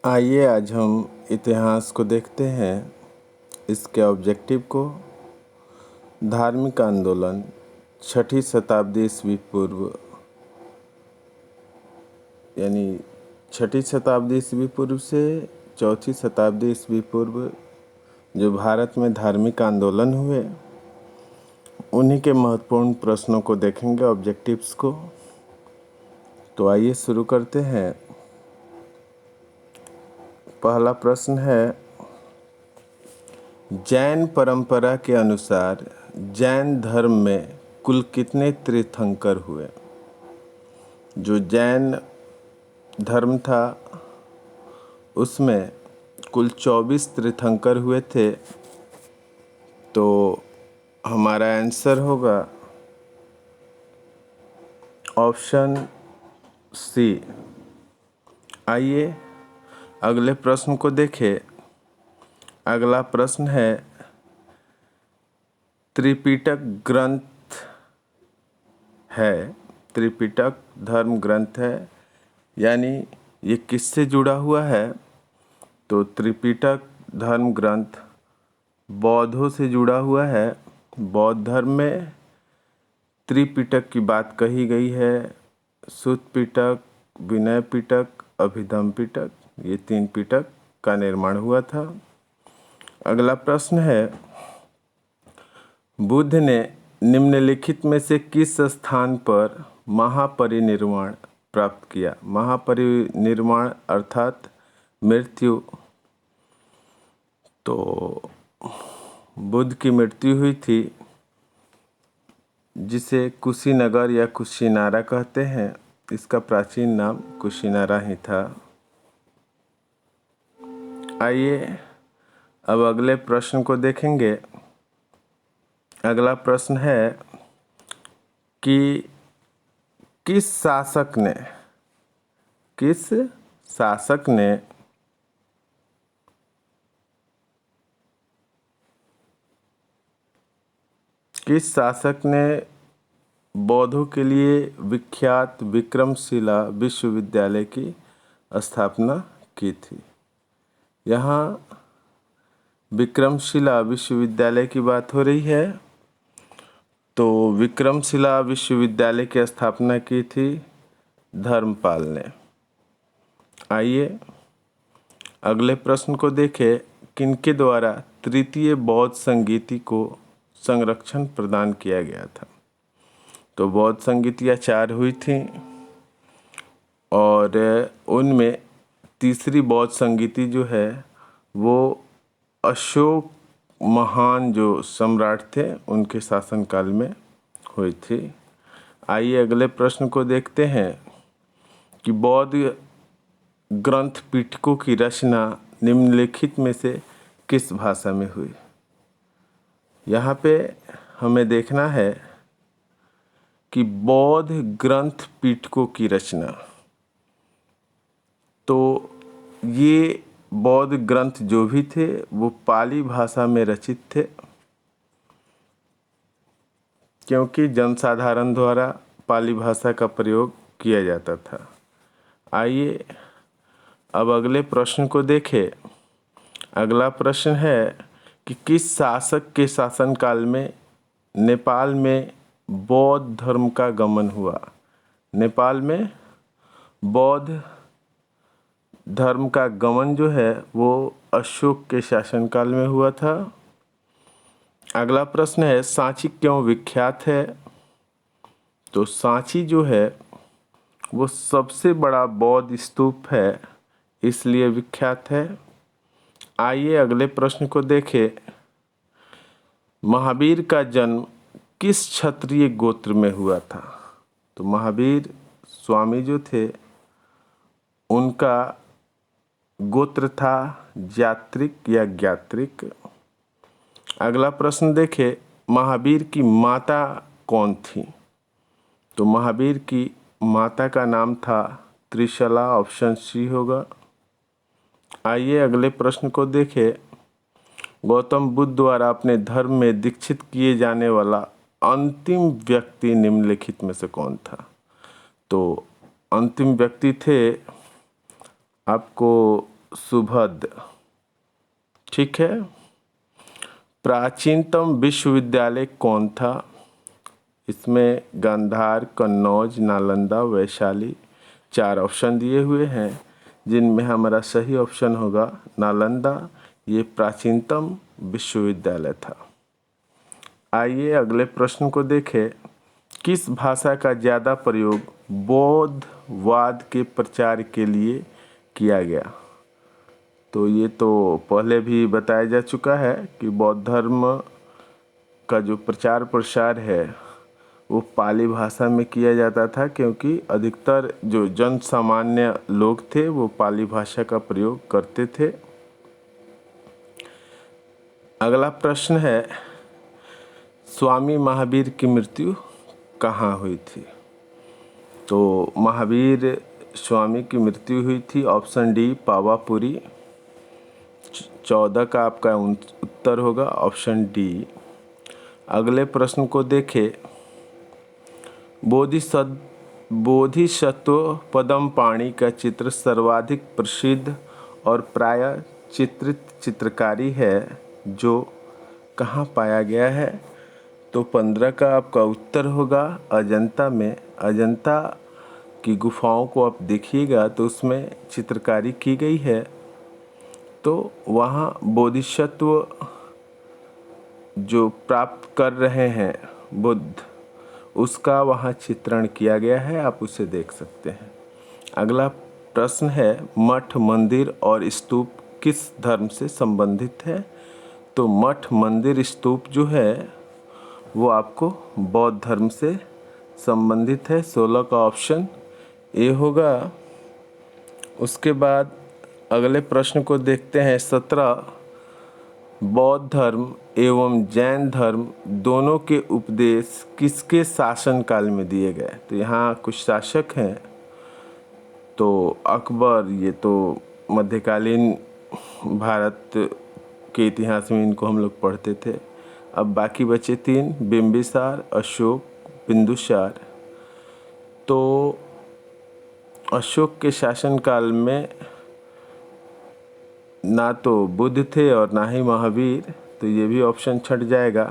आइए आज हम इतिहास को देखते हैं, इसके ऑब्जेक्टिव को। धार्मिक आंदोलन 6ठी शताब्दी ईस्वी पूर्व, यानी 6ठी शताब्दी ईस्वी पूर्व से 4ठी शताब्दी ईस्वी पूर्व जो भारत में धार्मिक आंदोलन हुए, उन्हीं के महत्वपूर्ण प्रश्नों को देखेंगे, ऑब्जेक्टिव्स को। तो आइए शुरू करते हैं। पहला प्रश्न है, जैन परंपरा के अनुसार जैन धर्म में कुल कितने तीर्थंकर हुए? जो जैन धर्म था उसमें कुल 24 तीर्थंकर हुए थे। तो हमारा आंसर होगा ऑप्शन सी। आइए अगले प्रश्न को देखें। अगला प्रश्न है, त्रिपिटक ग्रंथ है, त्रिपिटक धर्म ग्रंथ है, यानी ये किससे जुड़ा हुआ है? तो त्रिपिटक धर्म ग्रंथ बौद्धों से जुड़ा हुआ है। बौद्ध धर्म में त्रिपिटक की बात कही गई है। सुत्त पिटक, विनय पिटक, अभिधम्म पिटक, ये 3 पिटक का निर्माण हुआ था। अगला प्रश्न है, बुद्ध ने निम्नलिखित में से किस स्थान पर महापरिनिर्वाण प्राप्त किया? महापरिनिर्वाण अर्थात मृत्यु। तो बुद्ध की मृत्यु हुई थी, जिसे कुशीनगर या कुशीनारा कहते हैं। इसका प्राचीन नाम कुशीनारा ही था। आइए अब अगले प्रश्न को देखेंगे। अगला प्रश्न है कि किस शासक ने बौद्धों के लिए विख्यात विक्रमशिला विश्वविद्यालय की स्थापना की थी? यहाँ विक्रमशिला विश्वविद्यालय की बात हो रही है। तो विक्रमशिला विश्वविद्यालय की स्थापना की थी धर्मपाल ने। आइए अगले प्रश्न को देखें। किनके द्वारा तृतीय बौद्ध संगीति को संरक्षण प्रदान किया गया था? तो बौद्ध संगीतियाँ 4 हुई थी और उनमें तीसरी बौद्ध संगीति जो है वो अशोक महान जो सम्राट थे उनके शासनकाल में हुई थी। आइए अगले प्रश्न को देखते हैं कि बौद्ध ग्रंथ पिटकों की रचना निम्नलिखित में से किस भाषा में हुई? यहाँ पे हमें देखना है कि बौद्ध ग्रंथ पिटकों की रचना, तो ये बौद्ध ग्रंथ जो भी थे वो पाली भाषा में रचित थे, क्योंकि जनसाधारण द्वारा पाली भाषा का प्रयोग किया जाता था। आइए अब अगले प्रश्न को देखें। अगला प्रश्न है कि किस शासक के शासनकाल में नेपाल में बौद्ध धर्म का गमन हुआ? नेपाल में बौद्ध धर्म का गमन जो है वो अशोक के शासनकाल में हुआ था। अगला प्रश्न है, सांची क्यों विख्यात है? तो सांची जो है वो सबसे बड़ा बौद्ध स्तूप है, इसलिए विख्यात है। आइए अगले प्रश्न को देखें। महावीर का जन्म किस क्षत्रिय गोत्र में हुआ था? तो महावीर स्वामी जो थे उनका गोत्र था जात्रिक या ज्ञात्रिक। अगला प्रश्न देखें, महावीर की माता कौन थी? तो महावीर की माता का नाम था त्रिशला, ऑप्शन सी होगा। आइए अगले प्रश्न को देखें। गौतम बुद्ध द्वारा अपने धर्म में दीक्षित किए जाने वाला अंतिम व्यक्ति निम्नलिखित में से कौन था? तो अंतिम व्यक्ति थे, आपको सुभद। ठीक है। प्राचीनतम विश्वविद्यालय कौन था? इसमें गांधार, कन्नौज, नालंदा, वैशाली 4 ऑप्शन दिए हुए हैं, जिनमें हमारा सही ऑप्शन होगा नालंदा। ये प्राचीनतम विश्वविद्यालय था। आइए अगले प्रश्न को देखें। किस भाषा का ज़्यादा प्रयोग बौद्धवाद के प्रचार के लिए किया गया? तो ये तो पहले भी बताया जा चुका है कि बौद्ध धर्म का जो प्रचार प्रसार है वो पाली भाषा में किया जाता था, क्योंकि अधिकतर जो जन सामान्य लोग थे वो पाली भाषा का प्रयोग करते थे। अगला प्रश्न है, स्वामी महावीर की मृत्यु कहाँ हुई थी? तो महावीर स्वामी की मृत्यु हुई थी ऑप्शन डी पावापुरी। 14 का आपका उत्तर होगा ऑप्शन डी। अगले प्रश्न को देखें। बोधिसत्व पद्म पाणि का चित्र सर्वाधिक प्रसिद्ध और प्रायः चित्रित चित्रकारी है जो कहाँ पाया गया है? तो 15 का आपका उत्तर होगा अजंता में। अजंता की गुफाओं को आप देखिएगा तो उसमें चित्रकारी की गई है, तो वहाँ बोधिसत्व जो प्राप्त कर रहे हैं बुद्ध, उसका वहाँ चित्रण किया गया है, आप उसे देख सकते हैं। अगला प्रश्न है, मठ, मंदिर और स्तूप किस धर्म से संबंधित है? तो मठ, मंदिर, स्तूप जो है वो आपको बौद्ध धर्म से संबंधित है। 16 का ऑप्शन ए होगा। उसके बाद अगले प्रश्न को देखते हैं। 17 बौद्ध धर्म एवं जैन धर्म दोनों के उपदेश किसके शासनकाल में दिए गए? तो यहाँ कुछ शासक हैं, तो अकबर, ये तो मध्यकालीन भारत के इतिहास में इनको हम लोग पढ़ते थे। अब बाकी बचे 3, बिंबिसार, अशोक, बिंदुसार। तो अशोक के शासनकाल में ना तो बुद्ध थे और ना ही महावीर, तो ये भी ऑप्शन छट जाएगा।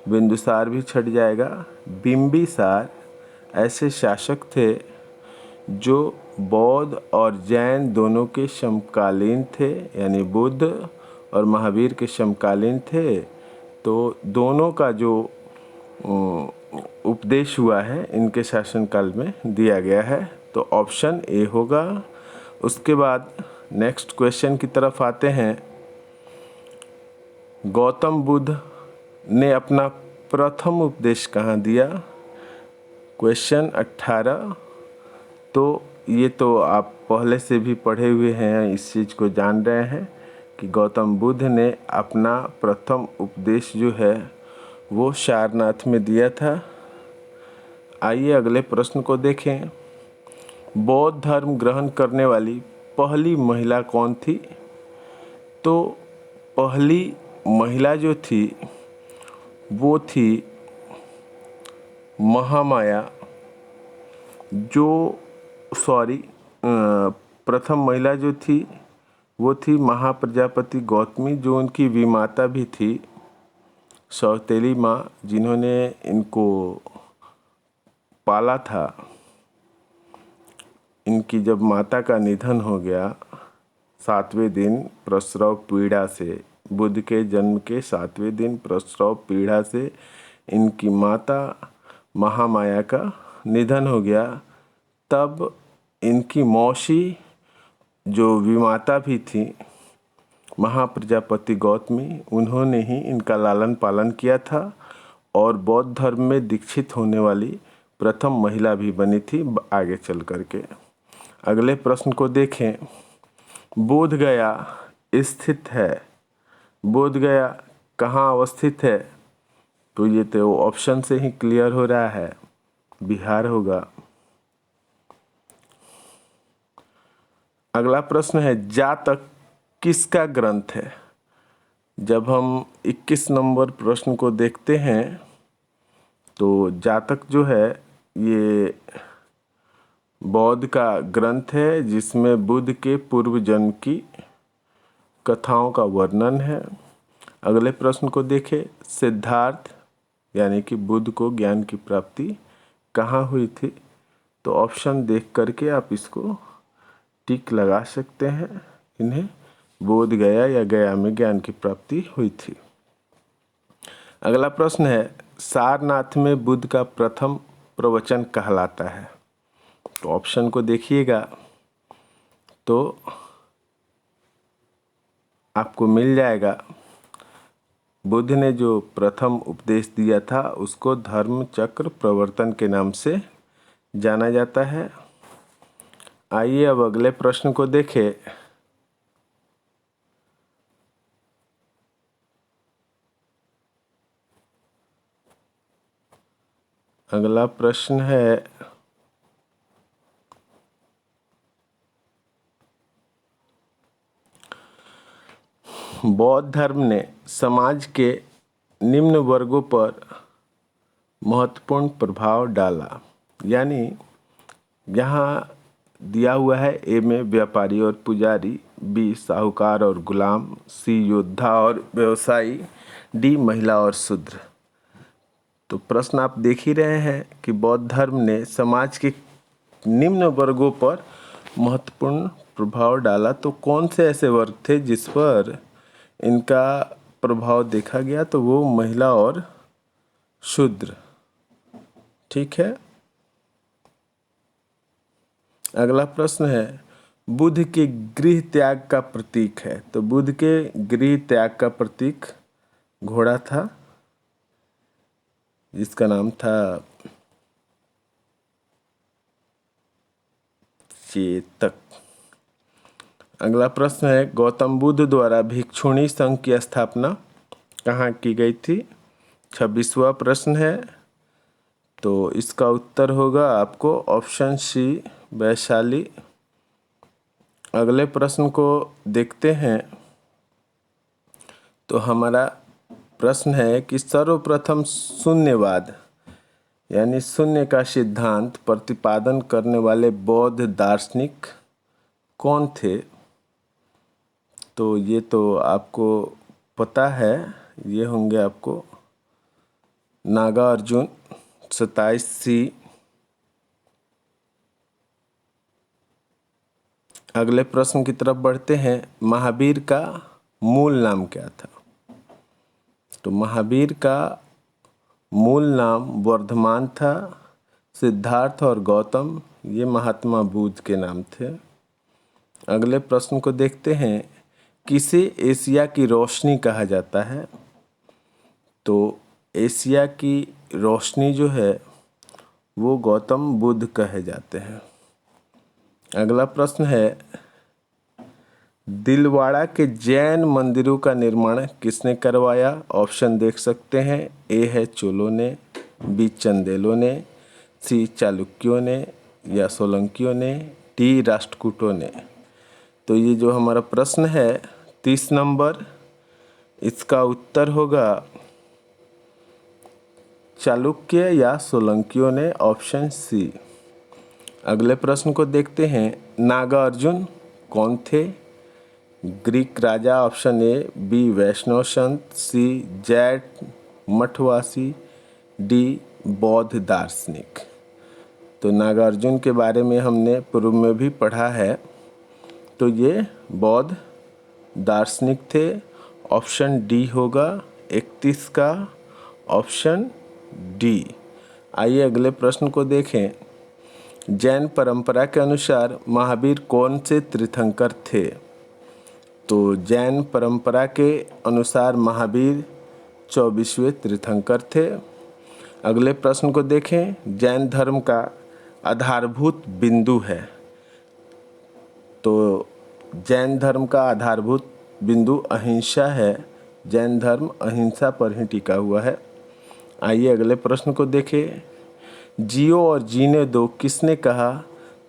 बिंदुसार भी छट जाएगा। बिंबिसार ऐसे शासक थे जो बौद्ध और जैन दोनों के समकालीन थे, यानी बुद्ध और महावीर के समकालीन थे। तो दोनों का जो उपदेश हुआ है इनके शासनकाल में दिया गया है, तो ऑप्शन ए होगा। उसके बाद नेक्स्ट क्वेश्चन की तरफ आते हैं। गौतम बुद्ध ने अपना प्रथम उपदेश कहाँ दिया? क्वेश्चन 18। तो ये तो आप पहले से भी पढ़े हुए हैं, इस चीज़ को जान रहे हैं कि गौतम बुद्ध ने अपना प्रथम उपदेश जो है वो सारनाथ में दिया था। आइए अगले प्रश्न को देखें। बौद्ध धर्म ग्रहण करने वाली पहली महिला कौन थी? तो पहली महिला जो थी वो थी महामाया, प्रथम महिला जो थी वो थी महाप्रजापति गौतमी, जो उनकी विमाता भी थी, सौतेली माँ, जिन्होंने इनको पाला था। इनकी जब माता का निधन हो गया 7वें दिन प्रसव पीड़ा से, बुद्ध के जन्म के 7वें दिन प्रसव पीड़ा से इनकी माता महामाया का निधन हो गया। तब इनकी मौसी जो विमाता भी थी महाप्रजापति गौतमी, उन्होंने ही इनका लालन पालन किया था और बौद्ध धर्म में दीक्षित होने वाली प्रथम महिला भी बनी थी आगे चल करके। अगले प्रश्न को देखें। बोध गया स्थित है, बोध गया कहाँ अवस्थित है? तो ये तो ऑप्शन से ही क्लियर हो रहा है, बिहार होगा। अगला प्रश्न है, जातक किसका ग्रंथ है? जब हम 21 नंबर प्रश्न को देखते हैं तो जातक जो है ये बौद्ध का ग्रंथ है जिसमें बुद्ध के पूर्व जन्म की कथाओं का वर्णन है। अगले प्रश्न को देखें, सिद्धार्थ यानी कि बुद्ध को ज्ञान की प्राप्ति कहाँ हुई थी? तो ऑप्शन देख करके आप इसको टिक लगा सकते हैं। इन्हें बोध गया या गया में ज्ञान की प्राप्ति हुई थी। अगला प्रश्न है, सारनाथ में बुद्ध का प्रथम प्रवचन कहलाता है। तो ऑप्शन को देखिएगा तो आपको मिल जाएगा। बुद्ध ने जो प्रथम उपदेश दिया था उसको धर्म चक्र प्रवर्तन के नाम से जाना जाता है। आइए अब अगले प्रश्न को देखें। अगला प्रश्न है, बौद्ध धर्म ने समाज के निम्न वर्गों पर महत्वपूर्ण प्रभाव डाला। यानी यहाँ दिया हुआ है, ए में व्यापारी और पुजारी, बी साहूकार और गुलाम, सी योद्धा और व्यवसायी, डी महिला और शूद्र। तो प्रश्न आप देख ही रहे हैं कि बौद्ध धर्म ने समाज के निम्न वर्गों पर महत्वपूर्ण प्रभाव डाला। तो कौन से ऐसे वर्ग थे जिस पर इनका प्रभाव देखा गया? तो वो महिला और शूद्र। ठीक है। अगला प्रश्न है, बुद्ध के गृह त्याग का प्रतीक है। तो बुद्ध के गृह त्याग का प्रतीक घोड़ा था जिसका नाम था चेतक। अगला प्रश्न है, गौतम बुद्ध द्वारा भिक्षुणी संघ की स्थापना कहाँ की गई थी? 26वां प्रश्न है। तो इसका उत्तर होगा आपको ऑप्शन सी, वैशाली। अगले प्रश्न को देखते हैं। तो हमारा प्रश्न है कि सर्वप्रथम शून्यवाद यानी शून्य का सिद्धांत प्रतिपादन करने वाले बौद्ध दार्शनिक कौन थे? तो ये तो आपको पता है, ये होंगे आपको नागार्जुन, 27C। अगले प्रश्न की तरफ बढ़ते हैं। महावीर का मूल नाम क्या था? तो महावीर का मूल नाम वर्धमान था। सिद्धार्थ और गौतम ये महात्मा बुद्ध के नाम थे। अगले प्रश्न को देखते हैं, किसे एशिया की रोशनी कहा जाता है? तो एशिया की रोशनी जो है वो गौतम बुद्ध कहे जाते हैं। अगला प्रश्न है, दिलवाड़ा के जैन मंदिरों का निर्माण किसने करवाया? ऑप्शन देख सकते हैं। ए है चोलों ने, बी चंदेलों ने, सी चालुक्यों ने या सोलंकियों ने, डी राष्ट्रकूटों ने। तो ये जो हमारा प्रश्न है 30 नंबर, इसका उत्तर होगा चालुक्य या सोलंकियों ने, ऑप्शन सी। अगले प्रश्न को देखते हैं, नागार्जुन कौन थे? ग्रीक राजा, ऑप्शन ए, बी वैष्णव संत, सी जैट मठवासी, डी बौद्ध दार्शनिक। तो नागार्जुन के बारे में हमने पूर्व में भी पढ़ा है। तो ये बौद्ध दार्शनिक थे। ऑप्शन डी होगा 31 का, ऑप्शन डी। आइए अगले प्रश्न को देखें। जैन परंपरा के अनुसार महावीर कौन से तीर्थंकर थे? तो जैन परंपरा के अनुसार महावीर 24वें तीर्थंकर थे। अगले प्रश्न को देखें, जैन धर्म का आधारभूत बिंदु है। तो जैन धर्म का आधारभूत बिंदु अहिंसा है। जैन धर्म अहिंसा पर ही टिका हुआ है। आइए अगले प्रश्न को देखें, जियो और जीने दो किसने कहा?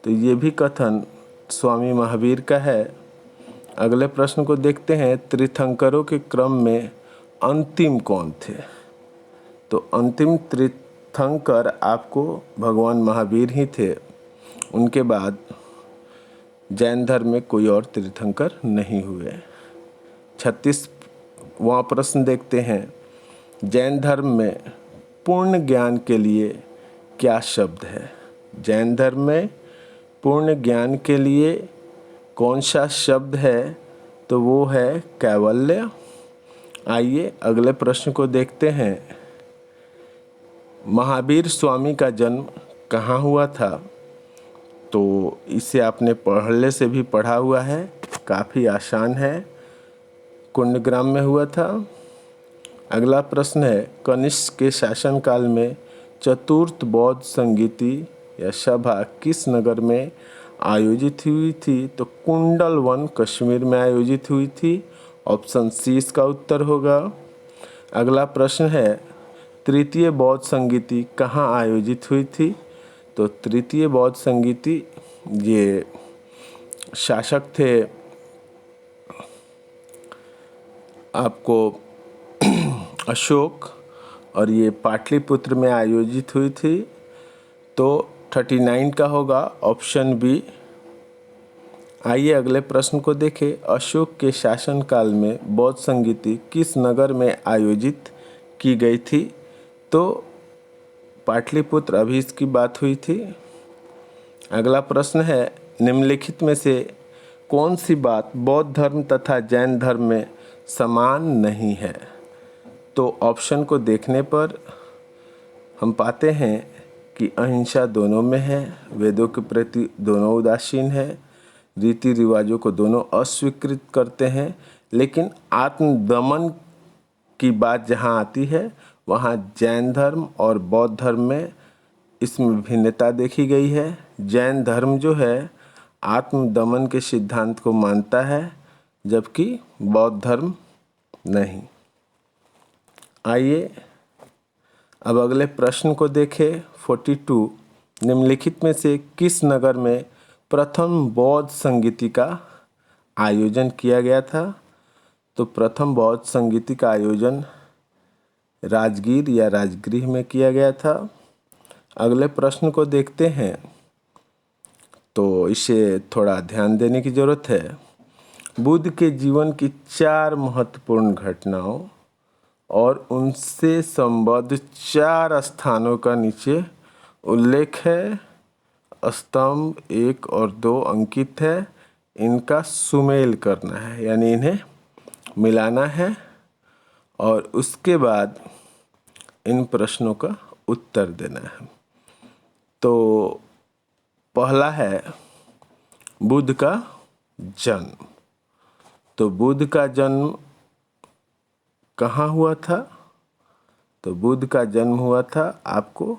तो ये भी कथन स्वामी महावीर का है। अगले प्रश्न को देखते हैं, तीर्थंकरों के क्रम में अंतिम कौन थे? तो अंतिम तीर्थंकर आपको भगवान महावीर ही थे। उनके बाद जैन धर्म में कोई और तीर्थंकर नहीं हुए। 36वां प्रश्न देखते हैं। जैन धर्म में पूर्ण ज्ञान के लिए क्या शब्द है? जैन धर्म में पूर्ण ज्ञान के लिए कौन सा शब्द है? तो वो है कैवल्य। आइए अगले प्रश्न को देखते हैं। महावीर स्वामी का जन्म कहाँ हुआ था? तो इसे आपने पहले से भी पढ़ा हुआ है, काफ़ी आसान है, कुंडग्राम में हुआ था। अगला प्रश्न है, कनिष्क के शासनकाल में चतुर्थ बौद्ध संगीति या सभा किस नगर में आयोजित हुई थी? तो कुंडलवन कश्मीर में आयोजित हुई थी। ऑप्शन सी इसका उत्तर होगा। अगला प्रश्न है, तृतीय बौद्ध संगीति कहाँ आयोजित हुई थी? तो तृतीय बौद्ध संगीति ये शासक थे आपको अशोक, और ये पाटलिपुत्र में आयोजित हुई थी। तो 39 का होगा ऑप्शन बी। आइए अगले प्रश्न को देखें। अशोक के शासनकाल में बौद्ध संगीति किस नगर में आयोजित की गई थी? तो पाटलिपुत्र, अभी इसकी बात हुई थी। अगला प्रश्न है, निम्नलिखित में से कौन सी बात बौद्ध धर्म तथा जैन धर्म में समान नहीं है? तो ऑप्शन को देखने पर हम पाते हैं कि अहिंसा दोनों में है, वेदों के प्रति दोनों उदासीन है, रीति रिवाजों को दोनों अस्वीकृत करते हैं, लेकिन आत्मदमन की बात जहाँ आती है वहाँ जैन धर्म और बौद्ध धर्म में इसमें भिन्नता देखी गई है। जैन धर्म जो है आत्मदमन के सिद्धांत को मानता है, जबकि बौद्ध धर्म नहीं। आइए अब अगले प्रश्न को देखें। 42, निम्नलिखित में से किस नगर में प्रथम बौद्ध संगीति का आयोजन किया गया था? तो प्रथम बौद्ध संगीति का आयोजन राजगीर या राजगृह में किया गया था। अगले प्रश्न को देखते हैं, तो इसे थोड़ा ध्यान देने की ज़रूरत है। बुद्ध के जीवन की 4 महत्वपूर्ण घटनाओं और उनसे संबद्ध 4 स्थानों का नीचे उल्लेख है। स्तंभ 1 और 2 अंकित है। इनका सुमेल करना है, यानी इन्हें मिलाना है और उसके बाद इन प्रश्नों का उत्तर देना है। तो पहला है बुद्ध का जन्म। तो बुद्ध का जन्म कहाँ हुआ था? तो बुद्ध का जन्म हुआ था आपको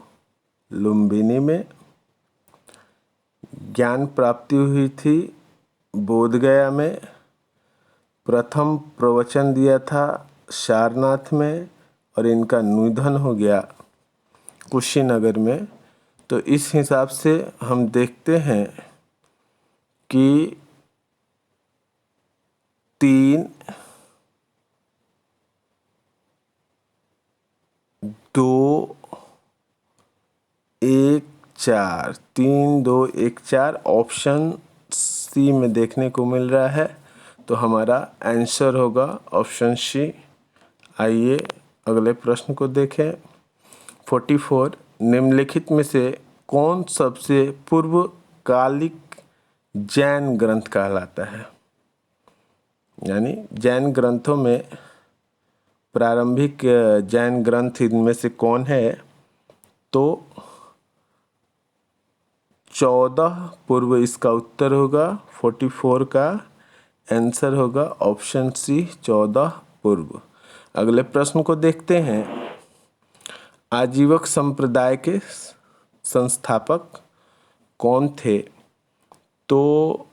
लुम्बिनी में। ज्ञान प्राप्ति हुई थी बोधगया में। प्रथम प्रवचन दिया था सारनाथ में और इनका निधन हो गया कुशीनगर में। तो इस हिसाब से हम देखते हैं कि 3, 2, 1, 4, 3, 2, 1, 4 ऑप्शन सी में देखने को मिल रहा है। तो हमारा आंसर होगा ऑप्शन सी। आइए अगले प्रश्न को देखें। 44, निम्नलिखित में से कौन सबसे पूर्वकालिक जैन ग्रंथ कहलाता है? यानी जैन ग्रंथों में प्रारंभिक जैन ग्रंथ इनमें से कौन है? तो 14 पूर्व इसका उत्तर होगा। 44 का आंसर होगा ऑप्शन सी 14 पूर्व। अगले प्रश्न को देखते हैं। आजीवक संप्रदाय के संस्थापक कौन थे? तो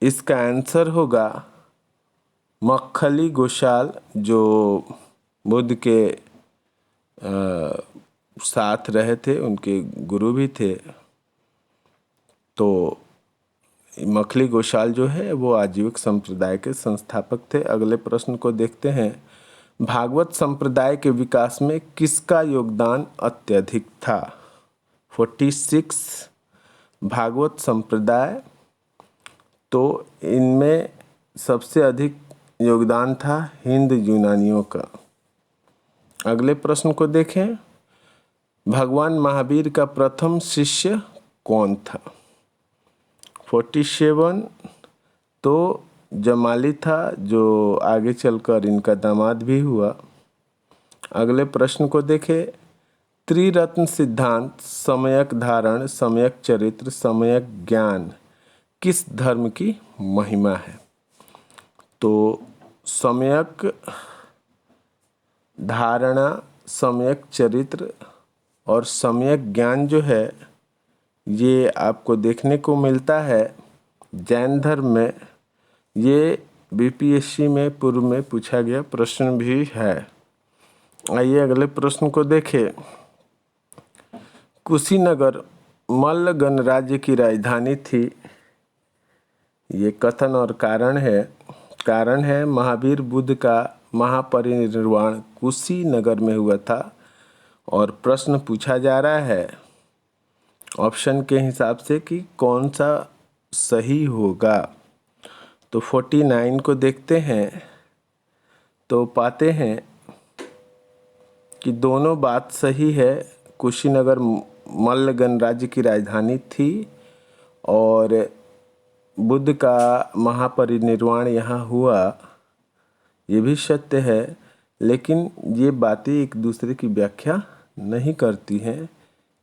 इसका आंसर होगा मक्खली गोशाल, जो बुद्ध के साथ रहे थे, उनके गुरु भी थे। तो मक्खली गोशाल जो है वो आजीविक संप्रदाय के संस्थापक थे। अगले प्रश्न को देखते हैं। भागवत संप्रदाय के विकास में किसका योगदान अत्यधिक था? 46, भागवत संप्रदाय, तो इनमें सबसे अधिक योगदान था हिंद यूनानियों का। अगले प्रश्न को देखें, भगवान महावीर का प्रथम शिष्य कौन था? 47 तो जमाली था, जो आगे चलकर इनका दामाद भी हुआ। अगले प्रश्न को देखें, त्रिरत्न सिद्धांत, सम्यक धारण, सम्यक चरित्र, सम्यक ज्ञान किस धर्म की महिमा है? तो सम्यक धारणा, सम्यक चरित्र और सम्यक ज्ञान जो है ये आपको देखने को मिलता है जैन धर्म में। ये बीपीएससी में पूर्व में पूछा गया प्रश्न भी है। आइए अगले प्रश्न को देखें, कुशीनगर मल्ल गणराज्य की राजधानी थी। ये कथन और कारण है महावीर बुद्ध का महापरिनिर्वाण कुशीनगर में हुआ था। और प्रश्न पूछा जा रहा है ऑप्शन के हिसाब से कि कौन सा सही होगा। तो 49 को देखते हैं तो पाते हैं कि दोनों बात सही है। कुशीनगर मल्ल गणराज्य की राजधानी थी और बुद्ध का महापरिनिर्वाण यहाँ हुआ, ये भी सत्य है। लेकिन ये बातें एक दूसरे की व्याख्या नहीं करती हैं,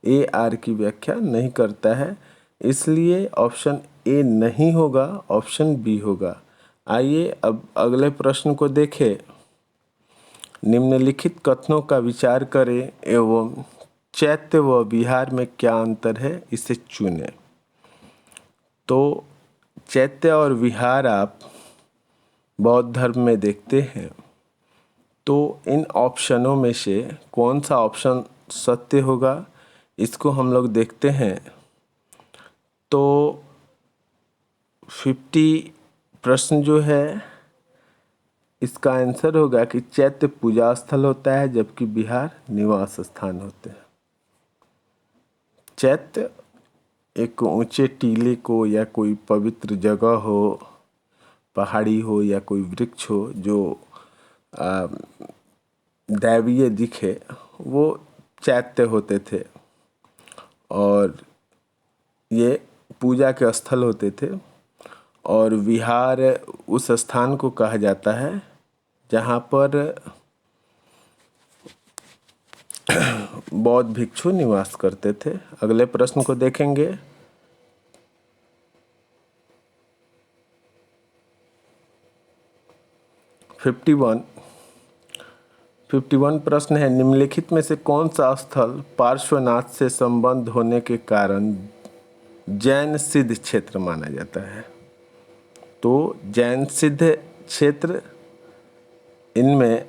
AR की व्याख्या नहीं करता है, इसलिए ऑप्शन A नहीं होगा, ऑप्शन B होगा। आइए अब अगले प्रश्न को देखें, निम्नलिखित कथनों का विचार करें एवं चैत्य व विहार में क्या अंतर है इसे चुनें। तो चैत्य और विहार आप बौद्ध धर्म में देखते हैं, तो इन ऑप्शनों में से कौन सा ऑप्शन सत्य होगा इसको हम लोग देखते हैं। तो 50 प्रश्न जो है इसका आंसर होगा कि चैत्य पूजा स्थल होता है जबकि विहार निवास स्थान होते हैं। चैत्य एक ऊंचे टीले को या कोई पवित्र जगह हो, पहाड़ी हो या कोई वृक्ष हो जो दैवीय दिखे, वो चैत्य होते थे और ये पूजा के स्थल होते थे। और विहार उस स्थान को कहा जाता है जहाँ पर बौद्ध भिक्षु निवास करते थे। अगले प्रश्न को देखेंगे, फिफ्टी वन प्रश्न है, निम्नलिखित में से कौन सा स्थल पार्श्वनाथ से संबंध होने के कारण जैन सिद्ध क्षेत्र माना जाता है? तो जैन सिद्ध क्षेत्र, इनमें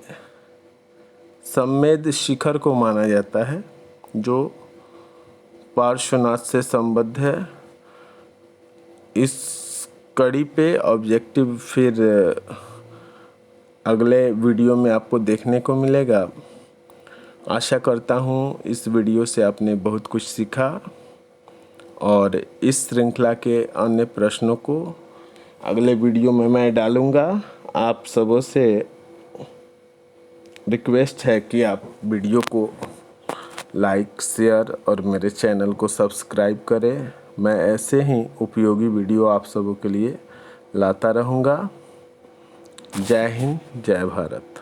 सम्मेद शिखर को माना जाता है जो पार्श्वनाथ से संबद्ध है। इस कड़ी पे ऑब्जेक्टिव फिर अगले वीडियो में आपको देखने को मिलेगा। आशा करता हूँ इस वीडियो से आपने बहुत कुछ सीखा और इस श्रृंखला के अन्य प्रश्नों को अगले वीडियो में मैं डालूँगा। आप सबों से रिक्वेस्ट है कि आप वीडियो को लाइक, शेयर और मेरे चैनल को सब्सक्राइब करें। मैं ऐसे ही उपयोगी वीडियो आप सबों के लिए लाता रहूँगा। जय हिंद, जय भारत।